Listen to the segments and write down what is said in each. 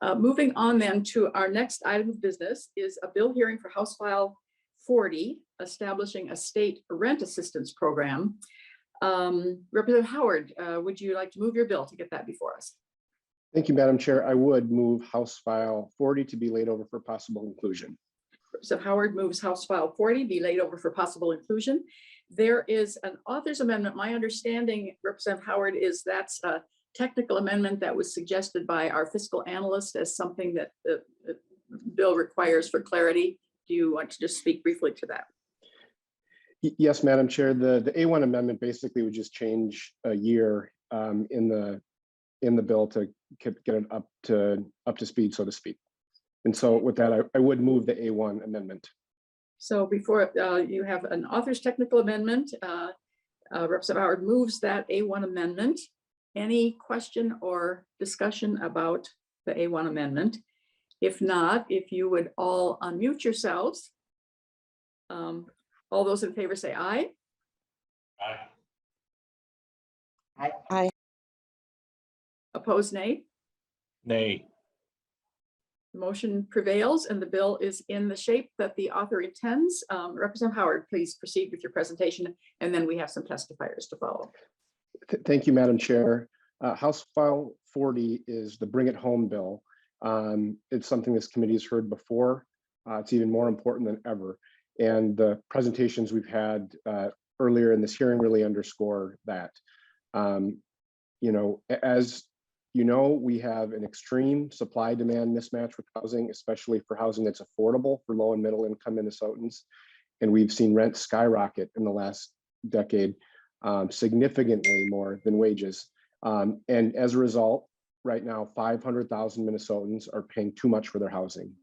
Moving on then to our next item of business is a bill hearing for House File 40, establishing a state rent assistance program. Representative Howard, would you like to move your bill to get that before us? Thank you, Madam Chair. I would move House File 40 to be laid over for possible inclusion. Representative Howard moves House File 40 be laid over for possible inclusion. There is an author's amendment. My understanding, Representative Howard, is that's a technical amendment that was suggested by our fiscal analyst as something that the bill requires for clarity. Do you want to just speak briefly to that? Yes, Madam Chair. The A1 amendment basically would just change a year in the bill to get it up to speed, so to speak. And so with that, I would move the A1 amendment. So before you have an author's technical amendment, Representative Howard moves that A1 amendment. Any question or discussion about the A1 amendment? If not, if you would all unmute yourselves. All those in favor say aye. Aye. Aye. Aye. Opposed, nay. Nay. The motion prevails and the bill is in the shape that the author intends. Representative Howard, please proceed with your presentation, and then we have some testifiers to follow. Thank you, Madam Chair. House File 40 is the Bring It Home bill. It's something this committee has heard before. It's even more important than ever. And the presentations we've had earlier in this hearing really underscore that. As you know, we have an extreme supply-demand mismatch with housing, especially for housing that's affordable for low and middle income Minnesotans. And we've seen rents skyrocket in the last decade, significantly more than wages. And as a result, right now, 500,000 Minnesotans are paying too much for their housing.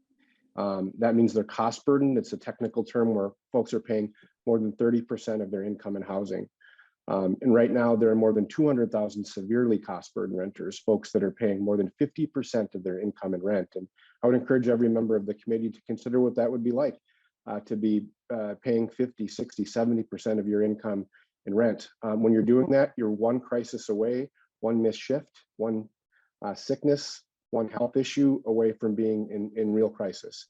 That means their cost burden. It's a technical term where folks are paying more than 30% of their income in housing. And right now, there are more than 200,000 severely cost burden renters, folks that are paying more than 50% of their income in rent. And I would encourage every member of the committee to consider what that would be like, to be paying 50, 60, 70% of your income in rent. When you're doing that, you're one crisis away, one missed shift, one sickness, one health issue away from being in real crisis.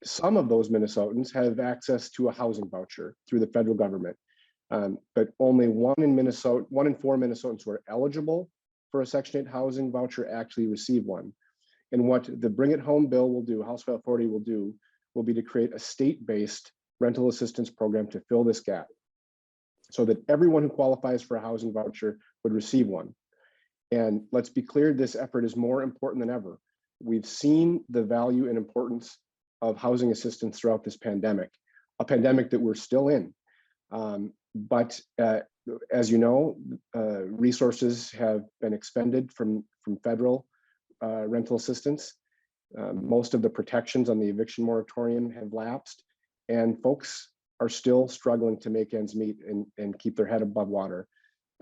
Some of those Minnesotans have access to a housing voucher through the federal government, but only one in 4 Minnesotans who are eligible for a Section 8 housing voucher actually receive one. And what the Bring It Home bill will do, House File 40 will be to create a state-based rental assistance program to fill this gap, so that everyone who qualifies for a housing voucher would receive one. And let's be clear, this effort is more important than ever. We've seen the value and importance of housing assistance throughout this pandemic, a pandemic that we're still in. But as you know, resources have been expended from federal rental assistance. Most of the protections on the eviction moratorium have lapsed, and folks are still struggling to make ends meet and keep their head above water.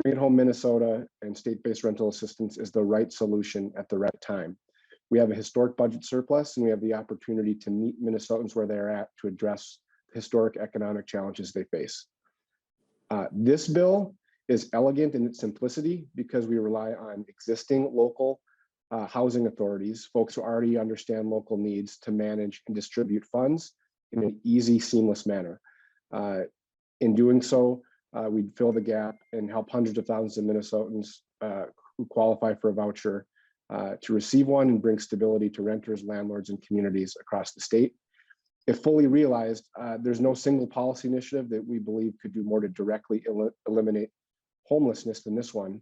Bring It Home Minnesota and state-based rental assistance is the right solution at the right time. We have a historic budget surplus, and we have the opportunity to meet Minnesotans where they're at to address historic economic challenges they face. This bill is elegant in its simplicity because we rely on existing local housing authorities, folks who already understand local needs, to manage and distribute funds in an easy, seamless manner. In doing so, we'd fill the gap and help hundreds of thousands of Minnesotans who qualify for a voucher to receive one, and bring stability to renters, landlords, and communities across the state. If fully realized, there's no single policy initiative that we believe could do more to directly eliminate homelessness than this one,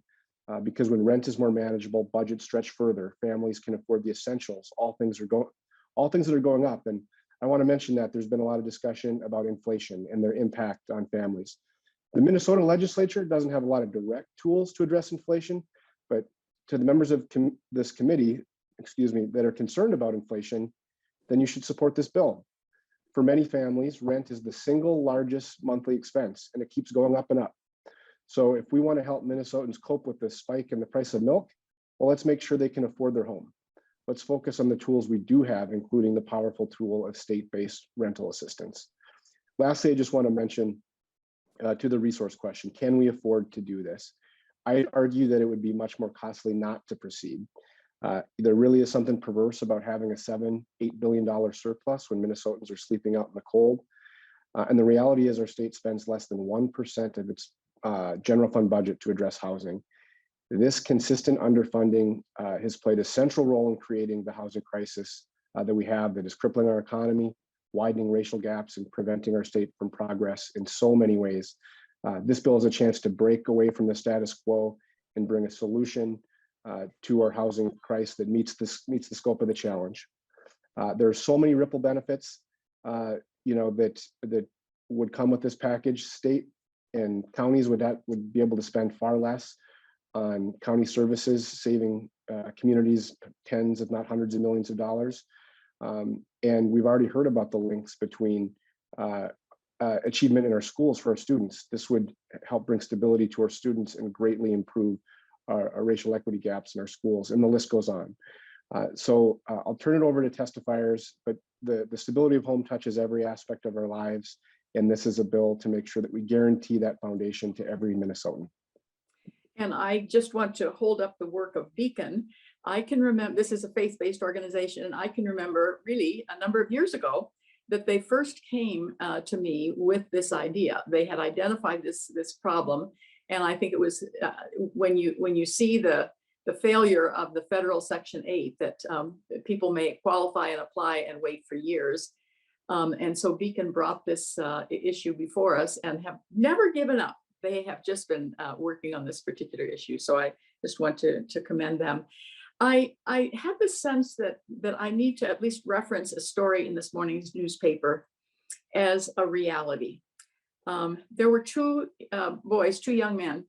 because when rent is more manageable, budgets stretch further, families can afford the essentials. All things that are going up. And I want to mention that there's been a lot of discussion about inflation and their impact on families. The Minnesota legislature doesn't have a lot of direct tools to address inflation, but to the members of this committee, that are concerned about inflation, then you should support this bill. For many families, rent is the single largest monthly expense, and it keeps going up and up. So if we want to help Minnesotans cope with the spike in the price of milk, well, let's make sure they can afford their home. Let's focus on the tools we do have, including the powerful tool of state-based rental assistance. Lastly, I just want to mention to the resource question, can we afford to do this? I argue that it would be much more costly not to proceed. There really is something perverse about having a $7-8 billion surplus when Minnesotans are sleeping out in the cold. And the reality is our state spends less than 1% of its general fund budget to address housing. This consistent underfunding has played a central role in creating the housing crisis that we have, that is crippling our economy, widening racial gaps, and preventing our state from progress in so many ways. This bill is a chance to break away from the status quo and bring a solution to our housing crisis that meets the scope of the challenge. There are so many ripple benefits, that would come with this package. State and counties would be able to spend far less on county services, saving communities tens, if not hundreds of millions of dollars. And we've already heard about the links between achievement in our schools for our students. This would help bring stability to our students and greatly improve our racial equity gaps in our schools, and the list goes on. So I'll turn it over to testifiers, but the stability of home touches every aspect of our lives. And this is a bill to make sure that we guarantee that foundation to every Minnesotan. And I just want to hold up the work of Beacon. I can remember, this is a faith-based organization, and I can remember really a number of years ago that they first came to me with this idea. They had identified this problem. And I think it was when you see the failure of the federal Section 8, that people may qualify and apply and wait for years. And so Beacon brought this issue before us and have never given up. They have just been working on this particular issue. So I just want to commend them. I have the sense that I need to at least reference a story in this morning's newspaper as a reality. There were two young men,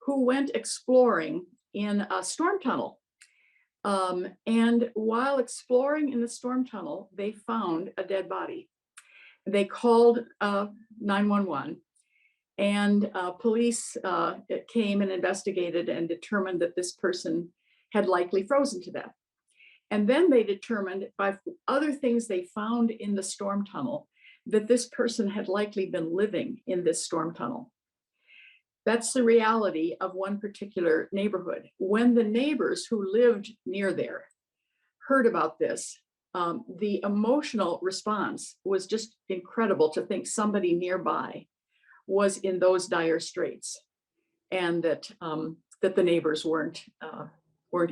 who went exploring in a storm tunnel. And while exploring in the storm tunnel, they found a dead body. They called 911, and police came and investigated and determined that this person had likely frozen to death. And then they determined by other things they found in the storm tunnel that this person had likely been living in this storm tunnel. That's the reality of one particular neighborhood. When the neighbors who lived near there heard about this, the emotional response was just incredible, to think somebody nearby was in those dire straits, and that the neighbors weren't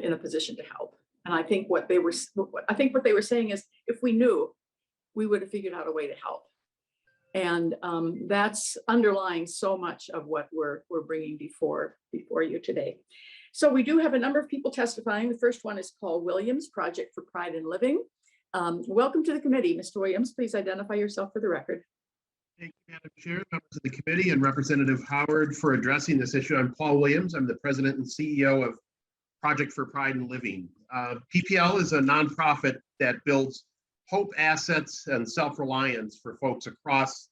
in a position to help. And I think what they were saying is, if we knew, we would have figured out a way to help. And that's underlying so much of what we're bringing before you today. So we do have a number of people testifying. The first one is Paul Williams, Project for Pride in Living. Welcome to the committee, Mr. Williams. Please identify yourself for the record. Thank you, Madam Chair, members of the committee, and Representative Howard for addressing this issue. I'm Paul Williams. I'm the president and CEO of Project for Pride in Living. PPL is a nonprofit that builds hope, assets, and self-reliance for folks across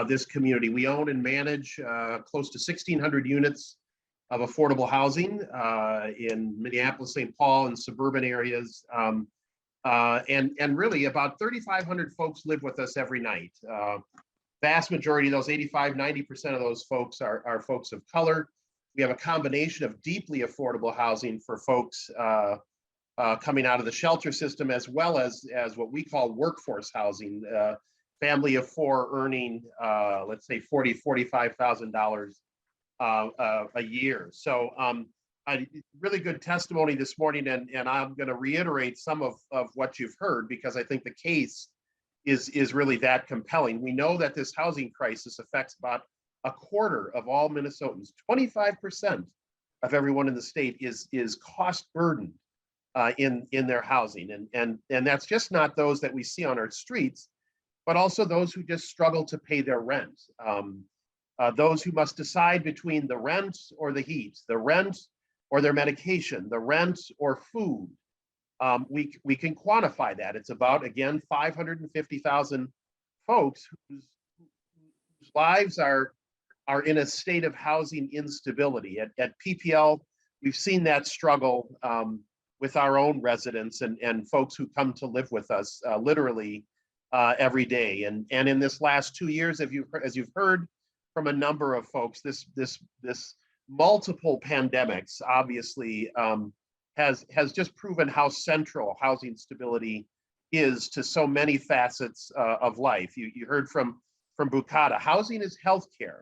this community. We own and manage close to 1,600 units of affordable housing in Minneapolis, St. Paul, and suburban areas. And really about 3,500 folks live with us every night. Vast majority of those, 85–90% of those folks are folks of color. We have a combination of deeply affordable housing for folks coming out of the shelter system, as well as what we call workforce housing, family of four earning, let's say $40,000–45,000 a year. So a really good testimony this morning, and I'm going to reiterate some of what you've heard, because I think the case is really that compelling. We know that this housing crisis affects about a quarter of all Minnesotans. 25% of everyone in the state is cost burdened in their housing, and that's just not those that we see on our streets, but also those who just struggle to pay their rent. Those who must decide between the rent or the heat, the rent or their medication, the rent or food. We can quantify that. It's about, again, 550,000 folks whose lives are in a state of housing instability. At PPL, we've seen that struggle with our own residents and folks who come to live with us literally every day. And in this last 2 years, as you've heard from a number of folks, this multiple pandemics obviously has just proven how central housing stability is to so many facets of life. You heard from Bukata, housing is healthcare,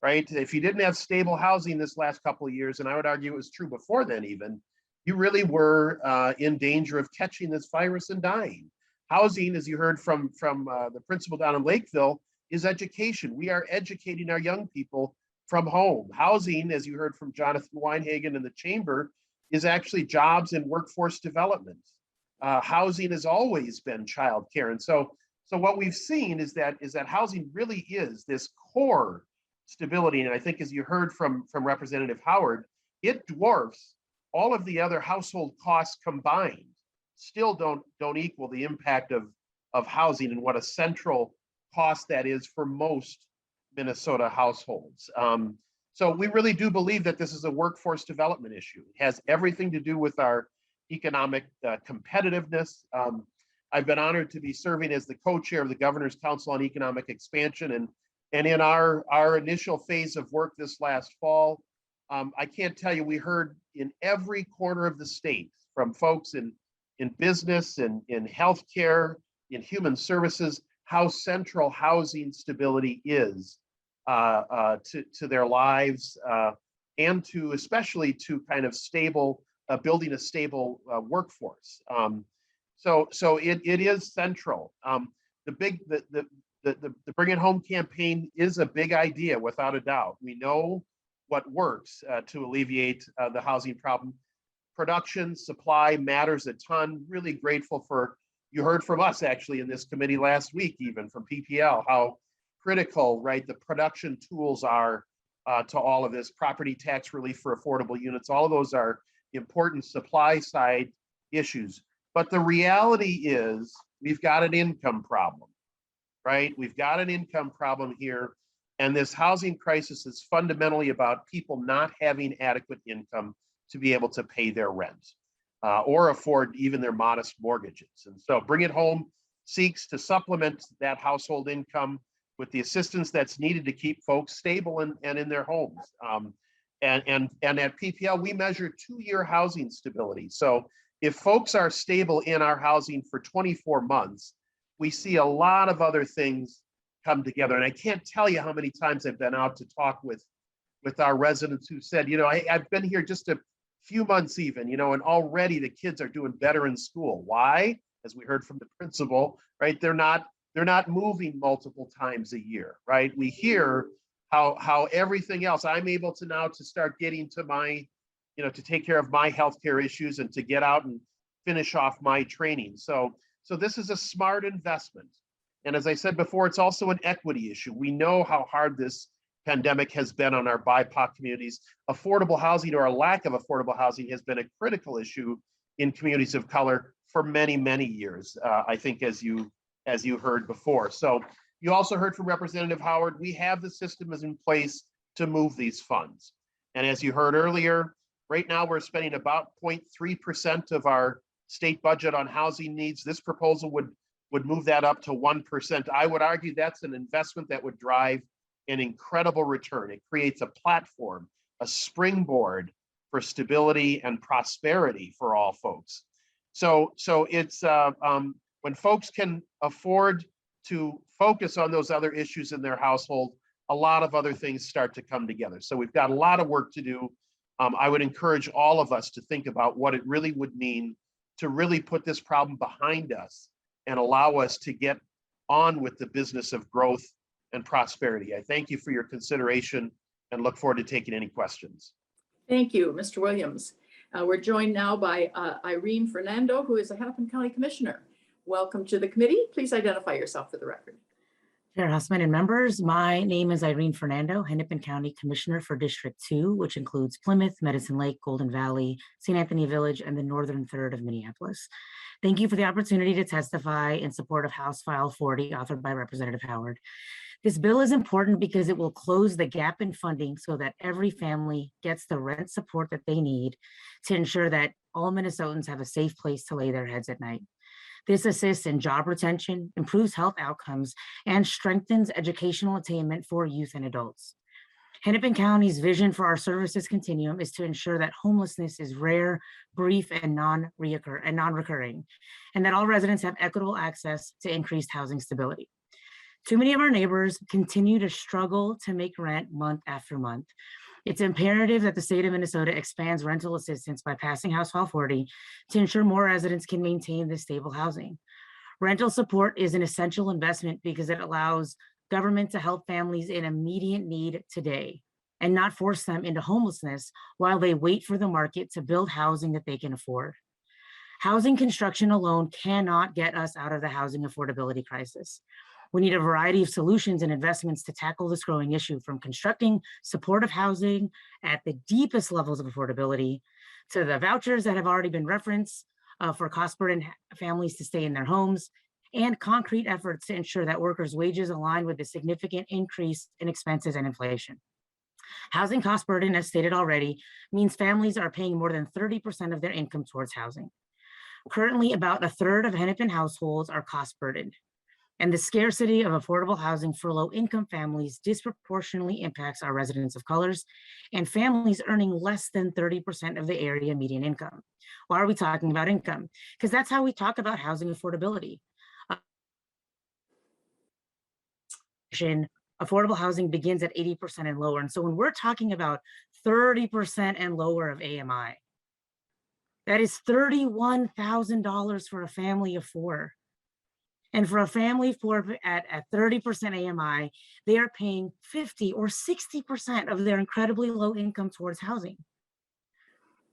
right? If you didn't have stable housing this last couple of years, and I would argue it was true before then even, you really were in danger of catching this virus and dying. Housing, as you heard from the principal down in Lakeville, is education. We are educating our young people from home. Housing, as you heard from Jonathan Weinhagen in the chamber, is actually jobs and workforce development. Housing has always been childcare. And so what we've seen is that housing really is this core stability. And I think as you heard from Representative Howard, it dwarfs all of the other household costs combined, still don't equal the impact of housing and what a central cost that is for most Minnesota households. So we really do believe that this is a workforce development issue. It has everything to do with our economic competitiveness. I've been honored to be serving as the co-chair of the Governor's Council on Economic Expansion. And in our initial phase of work this last fall, I can't tell you, we heard in every corner of the state from folks in business, in healthcare, in human services, how central housing stability is to their lives and to especially to kind of stable, building a stable workforce. So it is central. The Bring It Home campaign is a big idea, without a doubt. We know what works to alleviate the housing problem. Production, supply matters a ton. Really grateful for, you heard from us actually in this committee last week, even from PPL, how critical, right, the production tools are to all of this. Property tax relief for affordable units, all of those are important supply side issues. But the reality is we've got an income problem, right? We've got an income problem here. And this housing crisis is fundamentally about people not having adequate income to be able to pay their rent or afford even their modest mortgages. And so Bring It Home seeks to supplement that household income with the assistance that's needed to keep folks stable and in their homes. And at PPL, we measure 2-year housing stability. So if folks are stable in our housing for 24 months, we see a lot of other things come together. And I can't tell you how many times I've been out to talk with our residents who said, you know, I've been here just a few months even, you know, and already the kids are doing better in school. Why? As we heard from the principal, right? They're not moving multiple times a year, right? We hear how everything else, I'm able to now to start getting to my, you know, to take care of my healthcare issues and to get out and finish off my training. So this is a smart investment. And as I said before, it's also an equity issue. We know how hard this pandemic has been on our BIPOC communities. Affordable housing or a lack of affordable housing has been a critical issue in communities of color for many, many years, I think, as you heard before. So you also heard from Representative Howard, we have the system is in place to move these funds. And as you heard earlier, right now we're spending about 0.3% of our state budget on housing needs. This proposal would move that up to 1%. I would argue that's an investment that would drive an incredible return. It creates a platform, a springboard for stability and prosperity for all folks. So it's when folks can afford to focus on those other issues in their household, a lot of other things start to come together. So we've got a lot of work to do. I would encourage all of us to think about what it really would mean to really put this problem behind us and allow us to get on with the business of growth and prosperity. I thank you for your consideration and look forward to taking any questions. Thank you, Mr. Williams. We're joined now by Irene Fernando, who is a Hennepin County Commissioner. Welcome to the committee. Please identify yourself for the record. Chair Hussman and members, my name is Irene Fernando, Hennepin County Commissioner for District 2, which includes Plymouth, Medicine Lake, Golden Valley, St. Anthony Village, and the northern third of Minneapolis. Thank you for the opportunity to testify in support of House File 40, authored by Representative Howard. This bill is important because it will close the gap in funding so that every family gets the rent support that they need to ensure that all Minnesotans have a safe place to lay their heads at night. This assists in job retention, improves health outcomes, and strengthens educational attainment for youth and adults. Hennepin County's vision for our services continuum is to ensure that homelessness is rare, brief, and non-recurring, and that all residents have equitable access to increased housing stability. Too many of our neighbors continue to struggle to make rent month after month. It's imperative that the state of Minnesota expands rental assistance by passing House File 40 to ensure more residents can maintain this stable housing. Rental support is an essential investment because it allows government to help families in immediate need today and not force them into homelessness while they wait for the market to build housing that they can afford. Housing construction alone cannot get us out of the housing affordability crisis. We need a variety of solutions and investments to tackle this growing issue, from constructing supportive housing at the deepest levels of affordability to the vouchers that have already been referenced for cost burden families to stay in their homes, and concrete efforts to ensure that workers' wages align with the significant increase in expenses and inflation. Housing cost burden, as stated already, means families are paying more than 30% of their income towards housing. Currently, about a third of Hennepin households are cost burdened, and the scarcity of affordable housing for low-income families disproportionately impacts our residents of colors and families earning less than 30% of the area median income. Why are we talking about income? Because that's how we talk about housing affordability. Affordable housing begins at 80% and lower. And so when we're talking about 30% and lower of AMI, that is $31,000 for a family of four. And for a family at 30% AMI, they are paying 50 or 60% of their incredibly low income towards housing.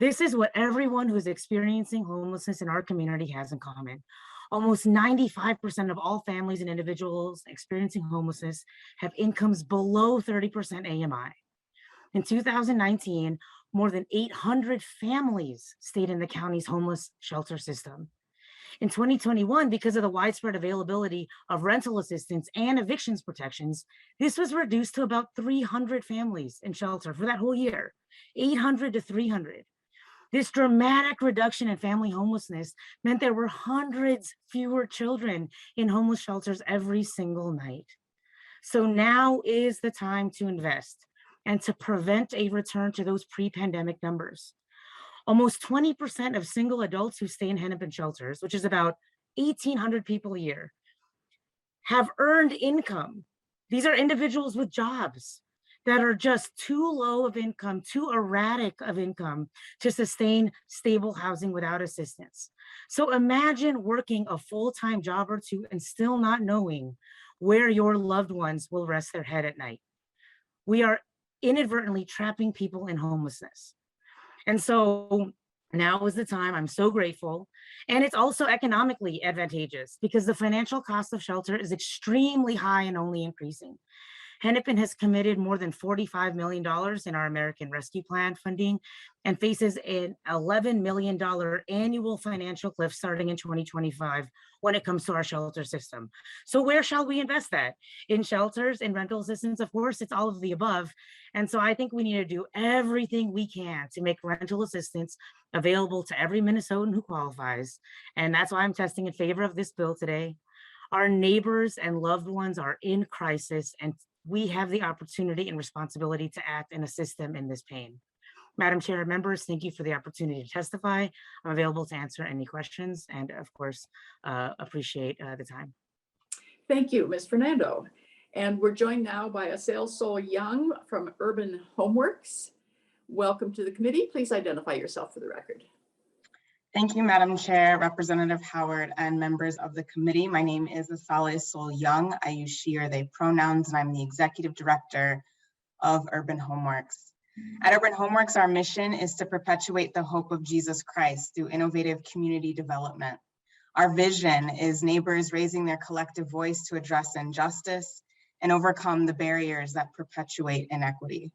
This is what everyone who's experiencing homelessness in our community has in common. Almost 95% of all families and individuals experiencing homelessness have incomes below 30% AMI. In 2019, more than 800 families stayed in the county's homeless shelter system. In 2021, because of the widespread availability of rental assistance and evictions protections, this was reduced to about 300 families in shelter for that whole year, 800 to 300. This dramatic reduction in family homelessness meant there were hundreds fewer children in homeless shelters every single night. So now is the time to invest and to prevent a return to those pre-pandemic numbers. Almost 20% of single adults who stay in Hennepin shelters, which is about 1,800 people a year, have earned income. These are individuals with jobs that are just too low of income, too erratic of income to sustain stable housing without assistance. So imagine working a full-time job or two and still not knowing where your loved ones will rest their head at night. We are inadvertently trapping people in homelessness. And so now is the time. I'm so grateful. And it's also economically advantageous because the financial cost of shelter is extremely high and only increasing. Hennepin has committed more than $45 million in our American Rescue Plan funding and faces an $11 million annual financial cliff starting in 2025 when it comes to our shelter system. So where shall we invest that? In shelters, in rental assistance? Of course, it's all of the above. And so I think we need to do everything we can to make rental assistance available to every Minnesotan who qualifies. And that's why I'm testing in favor of this bill today. Our neighbors and loved ones are in crisis, and we have the opportunity and responsibility to act and assist them in this pain. Madam Chair, members, thank you for the opportunity to testify. I'm available to answer any questions and of course, appreciate the time. Thank you, Ms. Fernando. And we're joined now by Asel Sol Young from Urban Homeworks. Welcome to the committee. Please identify yourself for the record. Thank you, Madam Chair, Representative Howard, and members of the committee. My name is Asel Sol Young. I use she or they pronouns, and I'm the Executive Director of Urban Homeworks. At Urban Homeworks, our mission is to perpetuate the hope of Jesus Christ through innovative community development. Our vision is neighbors raising their collective voice to address injustice and overcome the barriers that perpetuate inequity.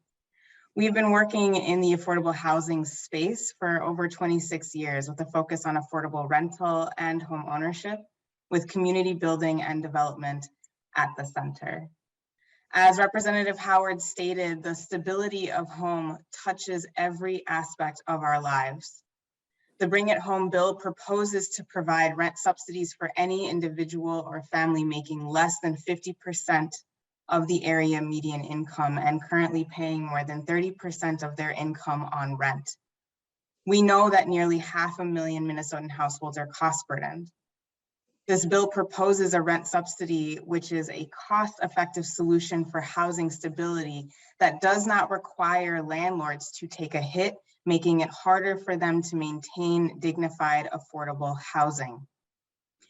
We've been working in the affordable housing space for over 26 years with a focus on affordable rental and home ownership, with community building and development at the center. As Representative Howard stated, the stability of home touches every aspect of our lives. The Bring It Home bill proposes to provide rent subsidies for any individual or family making less than 50% of the area median income and currently paying more than 30% of their income on rent. We know that nearly 500,000 Minnesotan households are cost burdened. This bill proposes a rent subsidy, which is a cost-effective solution for housing stability that does not require landlords to take a hit, making it harder for them to maintain dignified, affordable housing.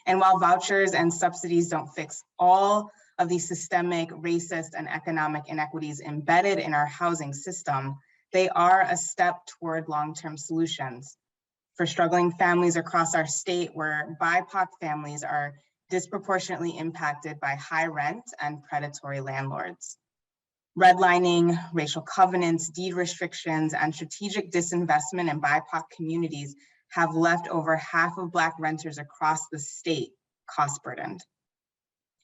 And while vouchers and subsidies don't fix all of the systemic, racist, and economic inequities embedded in our housing system, they are a step toward long-term solutions for struggling families across our state where BIPOC families are disproportionately impacted by high rent and predatory landlords. Redlining, racial covenants, deed restrictions, and strategic disinvestment in BIPOC communities have left over half of Black renters across the state cost burdened.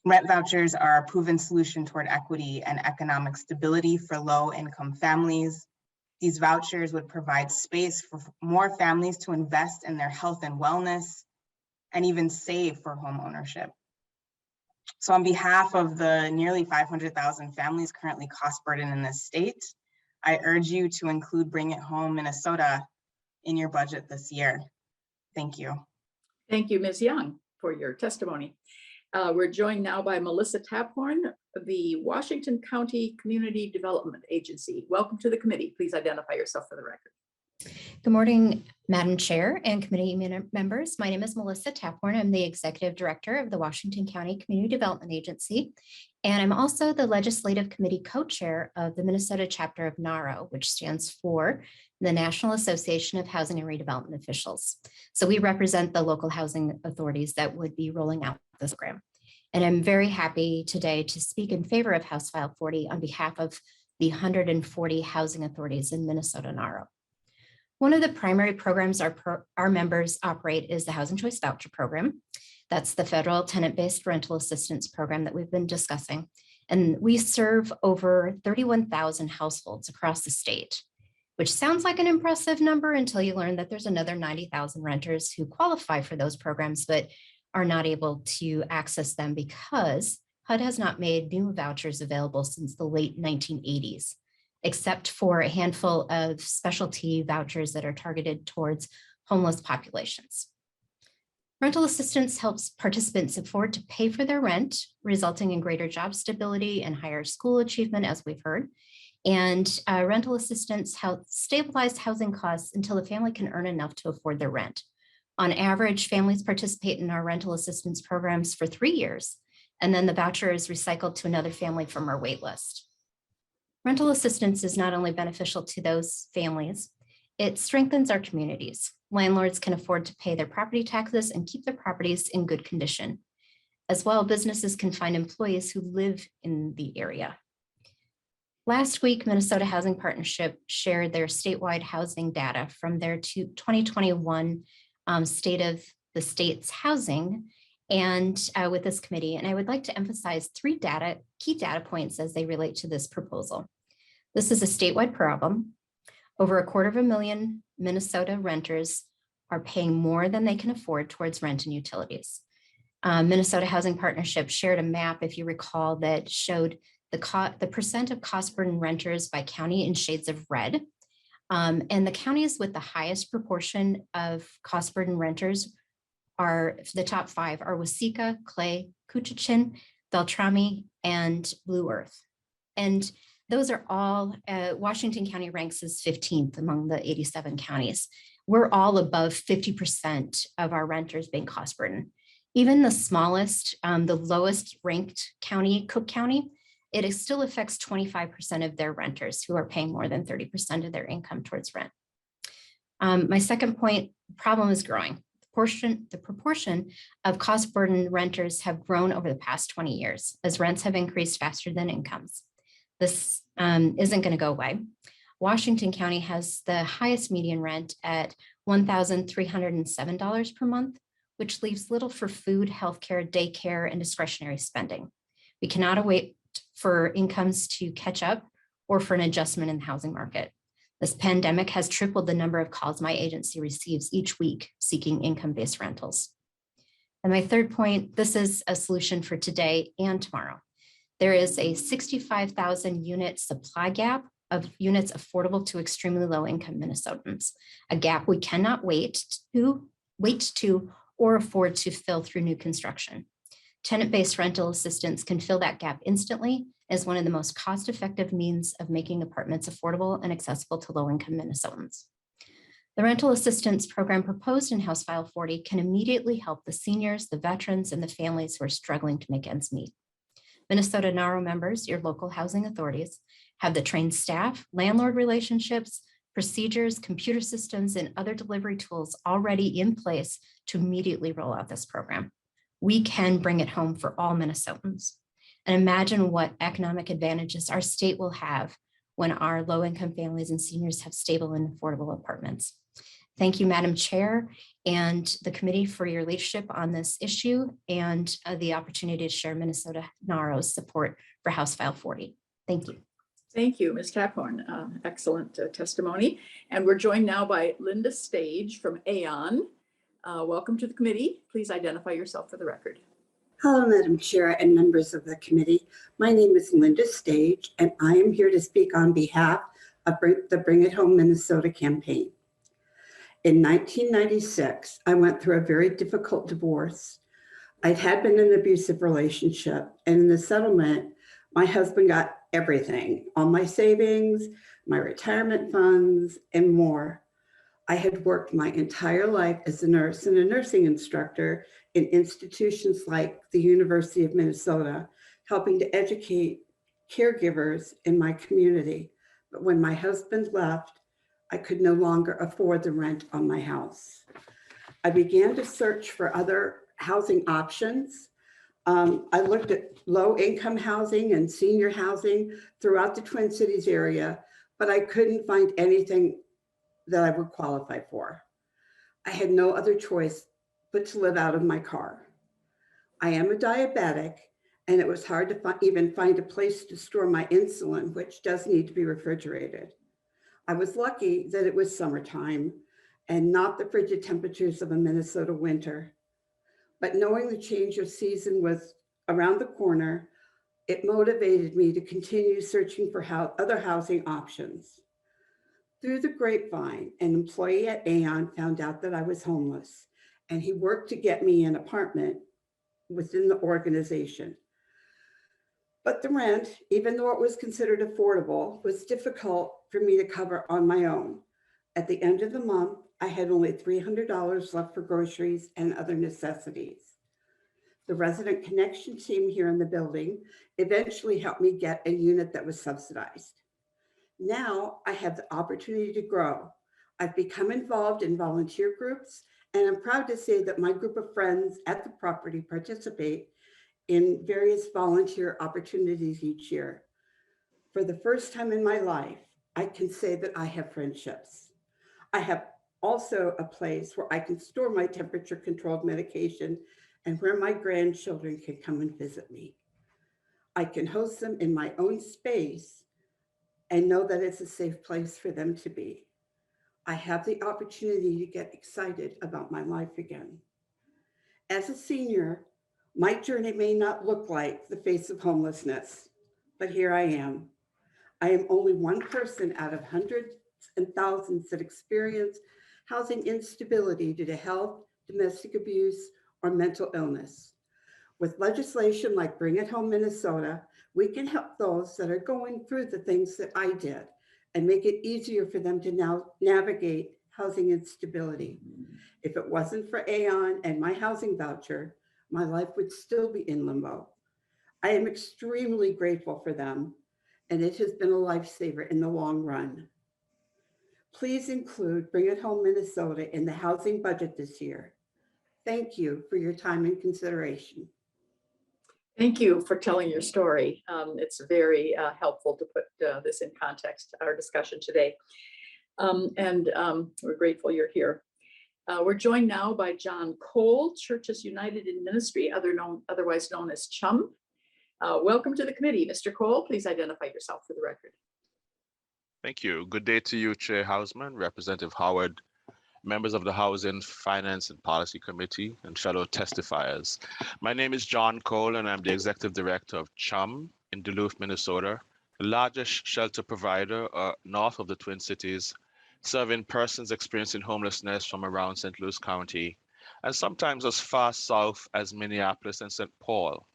Rent vouchers are a proven solution toward equity and economic stability for low-income families. These vouchers would provide space for more families to invest in their health and wellness and even save for home ownership. So on behalf of the nearly 500,000 families currently cost burdened in this state, I urge you to include Bring It Home Minnesota in your budget this year. Thank you. Thank you, Ms. Young, for your testimony. We're joined now by Melissa Taphorn, the Washington County Community Development Agency. Welcome to the committee. Please identify yourself for the record. Good morning, Madam Chair and committee members. My name is Melissa Taphorn. I'm the Executive Director of the Washington County Community Development Agency, and I'm also the Legislative Committee Co-Chair of the Minnesota chapter of NARO, which stands for the National Association of Housing and Redevelopment Officials. So we represent the local housing authorities that would be rolling out this program. And I'm very happy today to speak in favor of House File 40 on behalf of the 140 housing authorities in Minnesota NARO. One of the primary programs our members operate is the Housing Choice Voucher Program. That's the federal tenant-based rental assistance program that we've been discussing. And we serve over 31,000 households across the state, which sounds like an impressive number until you learn that there's another 90,000 renters who qualify for those programs, but are not able to access them because HUD has not made new vouchers available since the late 1980s. Except for a handful of specialty vouchers that are targeted towards homeless populations. Rental assistance helps participants afford to pay for their rent, resulting in greater job stability and higher school achievement, as we've heard. And rental assistance helps stabilize housing costs until the family can earn enough to afford their rent. On average, families participate in our rental assistance programs for 3 years, and then the voucher is recycled to another family from our wait list. Rental assistance is not only beneficial to those families, it strengthens our communities. Landlords can afford to pay their property taxes and keep their properties in good condition. As well, businesses can find employees who live in the area. Last week, Minnesota Housing Partnership shared their statewide housing data from their 2021 State of the State's Housing and with this committee. And I would like to emphasize 3 key data points as they relate to this proposal. This is a statewide problem. Over 250,000 Minnesota renters are paying more than they can afford towards rent and utilities. Minnesota Housing Partnership shared a map, if you recall, that showed the percent of cost burden renters by county in shades of red. And the counties with the highest proportion of cost burden renters are the top 5 are Waseca, Clay, Coochin, Beltrami, and Blue Earth. And those are all, Washington County ranks as 15th among the 87 counties. We're all above 50% of our renters being cost burden. Even the smallest, the lowest ranked county, Cook County, it still affects 25% of their renters who are paying more than 30% of their income towards rent. My second point, the problem is growing. The proportion of cost burden renters have grown over the past 20 years as rents have increased faster than incomes. This isn't going to go away. Washington County has the highest median rent at $1,307 per month, which leaves little for food, healthcare, daycare, and discretionary spending. We cannot wait for incomes to catch up or for an adjustment in the housing market. This pandemic has tripled the number of calls my agency receives each week seeking income-based rentals. And my third point, this is a solution for today and tomorrow. There is a 65,000 unit supply gap of units affordable to extremely low income Minnesotans, a gap we cannot wait to or afford to fill through new construction. Tenant-based rental assistance can fill that gap instantly as one of the most cost-effective means of making apartments affordable and accessible to low-income Minnesotans. The rental assistance program proposed in House File 40 can immediately help the seniors, the veterans, and the families who are struggling to make ends meet. Minnesota NARO members, your local housing authorities, have the trained staff, landlord relationships, procedures, computer systems, and other delivery tools already in place to immediately roll out this program. We can bring it home for all Minnesotans. And imagine what economic advantages our state will have when our low-income families and seniors have stable and affordable apartments. Thank you, Madam Chair, and the committee for your leadership on this issue and the opportunity to share Minnesota NARO's support for House File 40. Thank you. Thank you, Ms. Taphorn. Excellent testimony. And we're joined now by Linda Stage from Aon. Welcome to the committee. Please identify yourself for the record. Hello, Madam Chair and members of the committee. My name is Linda Stage, and I am here to speak on behalf of the Bring It Home Minnesota campaign. In 1996, I went through a very difficult divorce. I had been in an abusive relationship, and in the settlement, my husband got everything, all my savings, my retirement funds, and more. I had worked my entire life as a nurse and a nursing instructor in institutions like the University of Minnesota, helping to educate caregivers in my community. But when my husband left, I could no longer afford the rent on my house. I began to search for other housing options. I looked at low-income housing and senior housing throughout the Twin Cities area, but I couldn't find anything that I would qualify for. I had no other choice but to live out of my car. I am a diabetic, and it was hard to even find a place to store my insulin, which does need to be refrigerated. I was lucky that it was summertime and not the frigid temperatures of a Minnesota winter. But knowing the change of season was around the corner, it motivated me to continue searching for other housing options. Through the grapevine, an employee at Aon found out that I was homeless, and he worked to get me an apartment within the organization. But the rent, even though it was considered affordable, was difficult for me to cover on my own. At the end of the month, I had only $300 left for groceries and other necessities. The resident connection team here in the building eventually helped me get a unit that was subsidized. Now I have the opportunity to grow. I've become involved in volunteer groups, and I'm proud to say that my group of friends at the property participate in various volunteer opportunities each year. For the first time in my life, I can say that I have friendships. I have also a place where I can store my temperature-controlled medication and where my grandchildren can come and visit me. I can host them in my own space and know that it's a safe place for them to be. I have the opportunity to get excited about my life again. As a senior, my journey may not look like the face of homelessness, but here I am. I am only one person out of hundreds and thousands that experience housing instability due to health, domestic abuse, or mental illness. With legislation like Bring It Home Minnesota, we can help those that are going through the things that I did and make it easier for them to now navigate housing instability. If it wasn't for Aon and my housing voucher, my life would still be in limbo. I am extremely grateful for them, and it has been a lifesaver in the long run. Please include Bring It Home Minnesota in the housing budget this year. Thank you for your time and consideration. Thank you for telling your story. It's very helpful to put this in context, our discussion today. We're grateful you're here. We're joined now by John Cole, Churches United in Ministry, otherwise known as CHUM. Welcome to the committee. Mr. Cole, please identify yourself for the record. Thank you. Good day to you, Chair Hausman, Representative Howard, members of the Housing, Finance and Policy Committee, and fellow testifiers. My name is John Cole, and I'm the Executive Director of CHUM, in Duluth, Minnesota, the largest shelter provider north of the Twin Cities, serving persons experiencing homelessness from around St. Louis County, and sometimes as far south as Minneapolis and St. Paul.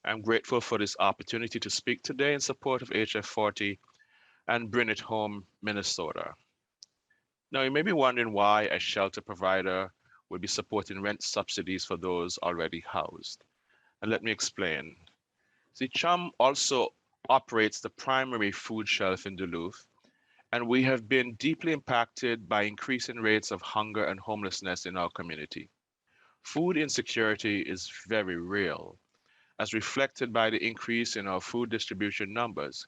I'm grateful for this opportunity to speak today in support of HF 40 and Bring It Home, Minnesota. Now, you may be wondering why a shelter provider would be supporting rent subsidies for those already housed. And let me explain. See, CHUM also operates the primary food shelf in Duluth, and we have been deeply impacted by increasing rates of hunger and homelessness in our community. Food insecurity is very real, as reflected by the increase in our food distribution numbers,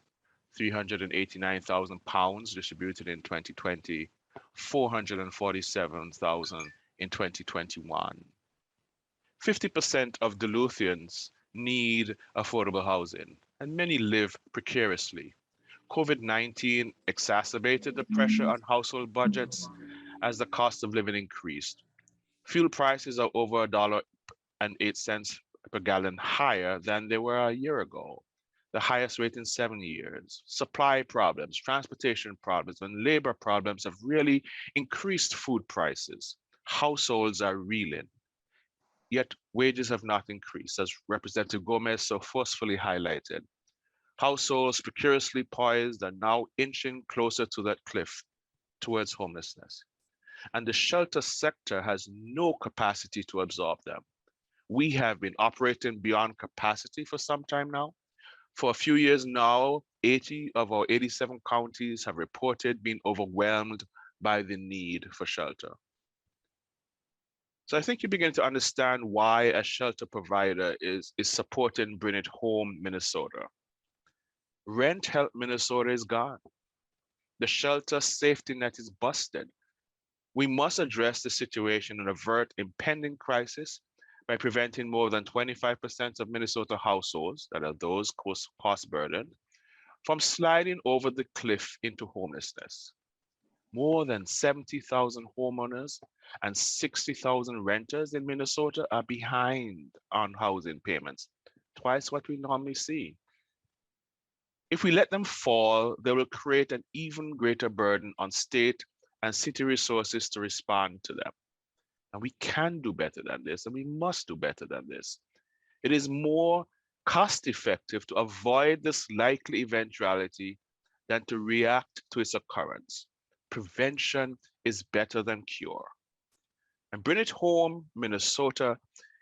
389,000 pounds distributed in 2020, 447,000 in 2021. 50% of Duluthians need affordable housing, and many live precariously. COVID-19 exacerbated the pressure on household budgets as the cost of living increased. Fuel prices are over $1.08 per gallon higher than they were a year ago, the highest rate in 7 years. Supply problems, transportation problems, and labor problems have really increased food prices. Households are reeling, yet wages have not increased, as Representative Gomez so forcefully highlighted. Households precariously poised are now inching closer to that cliff towards homelessness. And the shelter sector has no capacity to absorb them. We have been operating beyond capacity for some time now. For a few years now, 80 of our 87 counties have reported being overwhelmed by the need for shelter. So I think you begin to understand why a shelter provider is supporting Bring It Home, Minnesota. Rent Help Minnesota is gone. The shelter safety net is busted. We must address the situation and avert impending crisis by preventing more than 25% of Minnesota households, that are those cost burdened, from sliding over the cliff into homelessness. More than 70,000 homeowners and 60,000 renters in Minnesota are behind on housing payments, twice what we normally see. If we let them fall, they will create an even greater burden on state and city resources to respond to them. And we can do better than this, and we must do better than this. It is more cost effective to avoid this likely eventuality than to react to its occurrence. Prevention is better than cure. And Bring It Home, Minnesota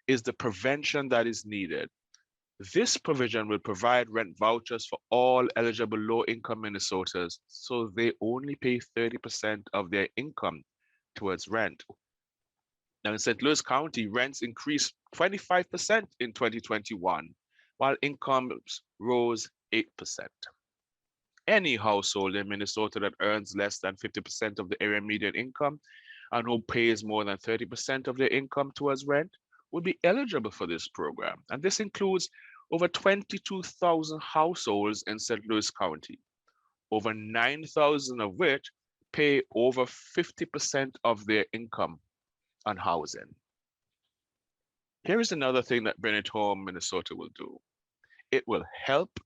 is the prevention that is needed. This provision will provide rent vouchers for all eligible low-income Minnesotans, so they only pay 30% of their income towards rent. Now in St. Louis County, rents increased 25% in 2021, while incomes rose 8%. Any household in Minnesota that earns less than 50% of the area median income and who pays more than 30% of their income towards rent would be eligible for this program. And this includes over 22,000 households in St. Louis County, over 9,000 of which pay over 50% of their income on housing. Here is another thing that Bring It Home, Minnesota will do. It will help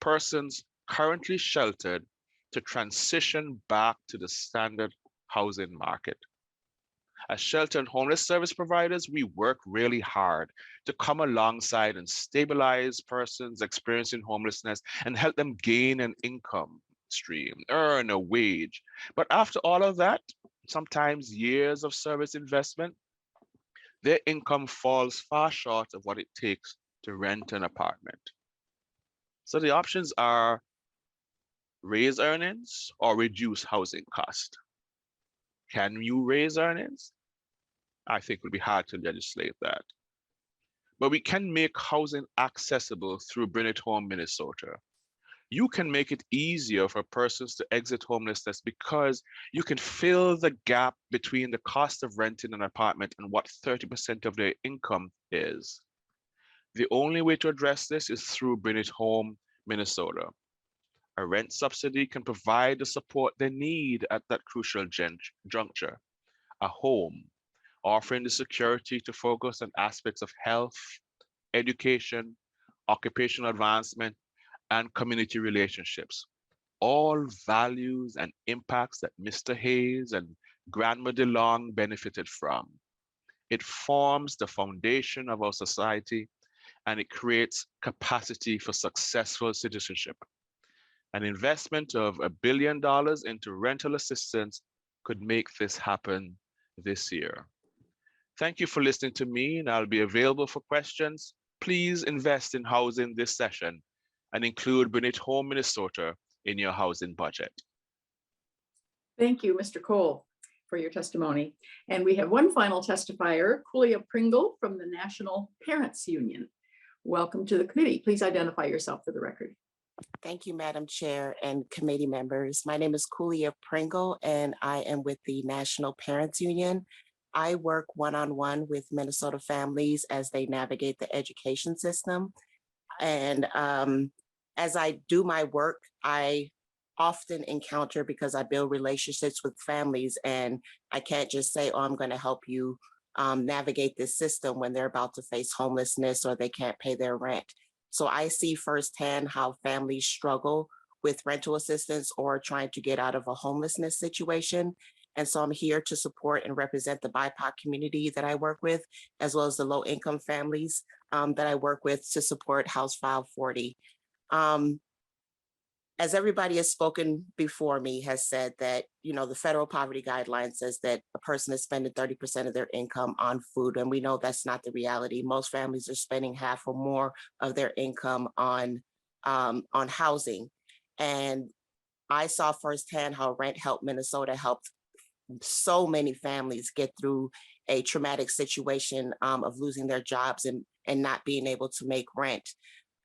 persons currently sheltered to transition back to the standard housing market. As shelter and homeless service providers, we work really hard to come alongside and stabilize persons experiencing homelessness and help them gain an income stream, earn a wage. But after all of that, sometimes years of service investment, their income falls far short of what it takes to rent an apartment. So the options are raise earnings or reduce housing cost. Can you raise earnings? I think it would be hard to legislate that. But we can make housing accessible through Bring It Home, Minnesota. You can make it easier for persons to exit homelessness because you can fill the gap between the cost of renting an apartment and what 30% of their income is. The only way to address this is through Bring It Home, Minnesota. A rent subsidy can provide the support they need at that crucial juncture. A home, offering the security to focus on aspects of health, education, occupational advancement, and community relationships. All values and impacts that Mr. Hayes and Grandma DeLong benefited from. It forms the foundation of our society, and it creates capacity for successful citizenship. An investment of $1 billion into rental assistance could make this happen this year. Thank you for listening to me, and I'll be available for questions. Please invest in housing this session and include Bring It Home Minnesota in your housing budget. Thank you, Mr. Cole, for your testimony. And we have one final testifier, Kulia Pringle from the National Parents Union. Welcome to the committee. Please identify yourself for the record. Thank you, Madam Chair and committee members. My name is Kulia Pringle, and I am with the National Parents Union. I work one-on-one with Minnesota families as they navigate the education system. And as I do my work, I often encounter, because I build relationships with families, and I can't just say, oh, I'm going to help you navigate this system when they're about to face homelessness or they can't pay their rent. So I see firsthand how families struggle with rental assistance or trying to get out of a homelessness situation. And so I'm here to support and represent the BIPOC community that I work with, as well as the low income families that I work with to support House File 40. As everybody has spoken before me has said that, you know, the federal poverty guideline says that a person is spending 30% of their income on food. And we know that's not the reality. Most families are spending half or more of their income on housing. And I saw firsthand how Rent Help Minnesota helped so many families get through a traumatic situation of losing their jobs and not being able to make rent.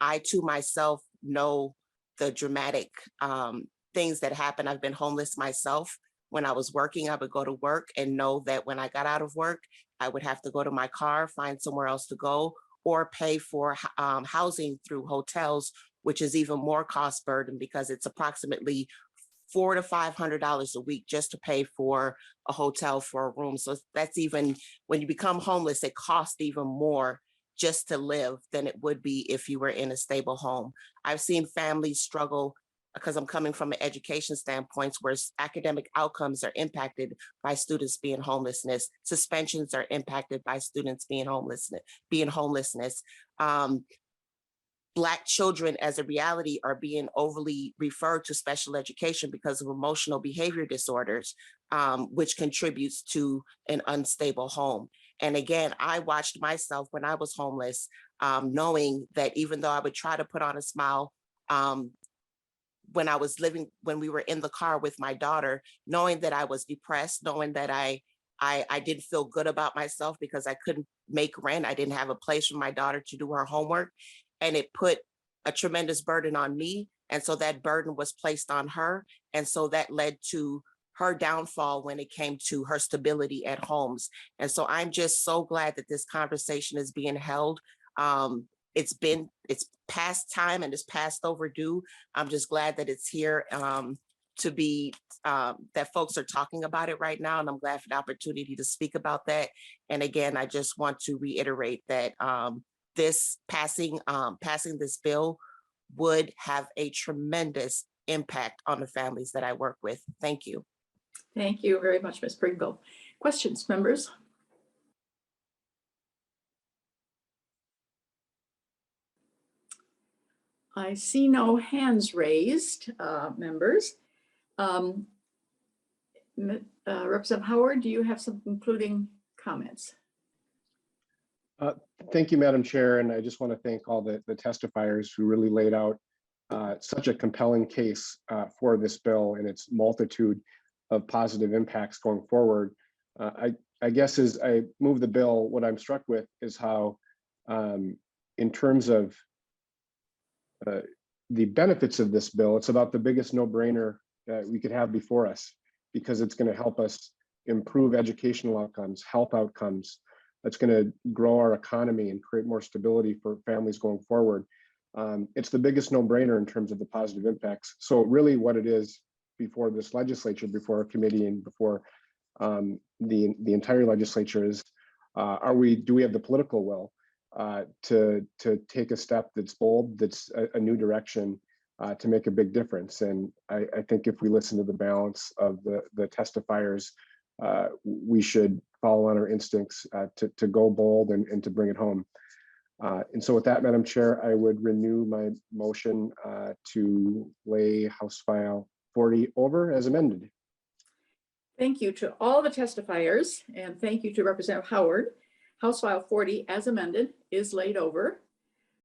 I too myself know the dramatic things that happen. I've been homeless myself. When I was working, I would go to work and know that when I got out of work, I would have to go to my car, find somewhere else to go, or pay for housing through hotels, which is even more cost burden because it's approximately $400 to $500 a week just to pay for a hotel for a room. So that's even, when you become homeless, it costs even more just to live than it would be if you were in a stable home. I've seen families struggle because I'm coming from an education standpoint where academic outcomes are impacted by students being homelessness. Suspensions are impacted by students being homelessness. Black children as a reality are being overly referred to special education because of emotional behavior disorders, which contributes to an unstable home. And again, I watched myself when I was homeless, knowing that even though I would try to put on a smile when we were in the car with my daughter, knowing that I was depressed, knowing that I didn't feel good about myself because I couldn't make rent. I didn't have a place for my daughter to do her homework. And it put a tremendous burden on me. And so that burden was placed on her. And so that led to her downfall when it came to her stability at homes. And so I'm just so glad that this conversation is being held. It's past time and it's past overdue. I'm just glad that it's here to be, that folks are talking about it right now. And I'm glad for the opportunity to speak about that. And again, I just want to reiterate that this passing this bill would have a tremendous impact on the families that I work with. Thank you. Thank you very much, Ms. Pringle. Questions, members? I see no hands raised, members. Representative Howard, do you have some concluding comments? Thank you, Madam Chair. And I just want to thank all the testifiers who really laid out such a compelling case for this bill and its multitude of positive impacts going forward. I guess as I move the bill, what I'm struck with is how, in terms of the benefits of this bill, it's about the biggest no-brainer that we could have before us, because it's going to help us improve educational outcomes, health outcomes. That's going to grow our economy and create more stability for families going forward. It's the biggest no-brainer in terms of the positive impacts. So really what it is before this legislature, before our committee, and before the entire legislature is, do we have the political will to take a step that's bold, that's a new direction to make a big difference. And I think if we listen to the balance of the testifiers, we should follow on our instincts to go bold and to bring it home. And so with that, Madam Chair, I would renew my motion to lay House File 40 over as amended. Thank you to all the testifiers, and thank you to Representative Howard. House File 40 as amended is laid over.